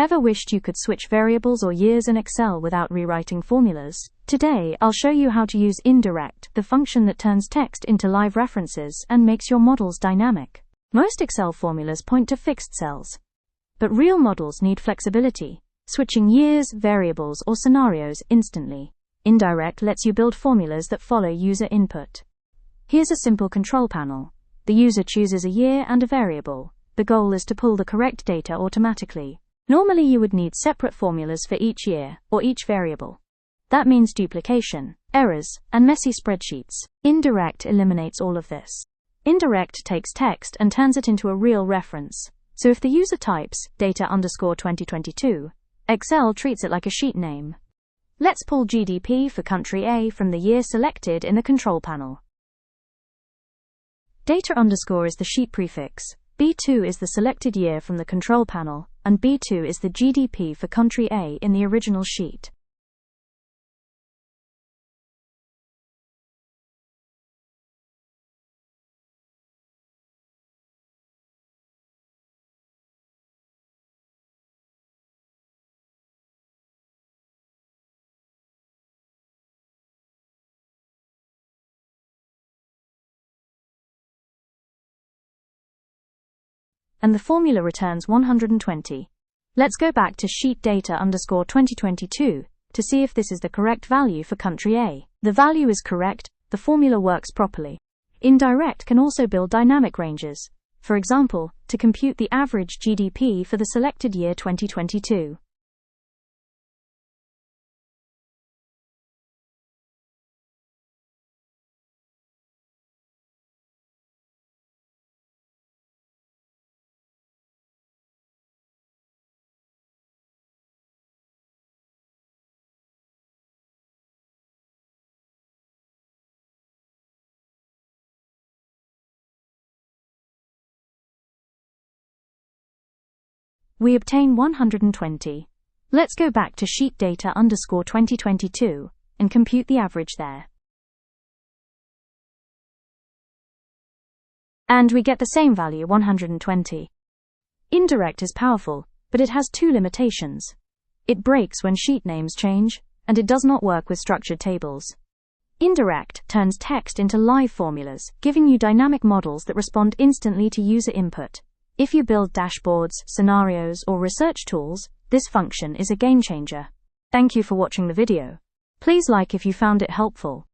Ever wished you could switch variables or years in Excel without rewriting formulas? Today, I'll show you how to use INDIRECT, the function that turns text into live references and makes your models dynamic. Most Excel formulas point to fixed cells, but real models need flexibility, switching years, variables, or scenarios instantly. INDIRECT lets you build formulas that follow user input. Here's a simple control panel. The user chooses a year and a variable. The goal is to pull the correct data automatically. Normally you would need separate formulas for each year, or each variable. That means duplication, errors, and messy spreadsheets. INDIRECT eliminates all of this. INDIRECT takes text and turns it into a real reference. So if the user types data_2022, Excel treats it like a sheet name. Let's pull GDP for country A from the year selected in the control panel. Data_ is the sheet prefix. B2 is the selected year from the control panel, and B2 is the GDP for country A in the original sheet. And the formula returns 120. Let's go back to sheet data_2022 to see if this is the correct value for country A. The value is correct, the formula works properly. INDIRECT can also build dynamic ranges, for example, to compute the average GDP for the selected year 2022. We obtain 120. Let's go back to sheet data_2022 and compute the average there. And we get the same value, 120. INDIRECT is powerful, but it has two limitations. It breaks when sheet names change, and it does not work with structured tables. INDIRECT turns text into live formulas, giving you dynamic models that respond instantly to user input. If you build dashboards, scenarios, or research tools, this function is a game changer. Thank you for watching the video. Please like if you found it helpful.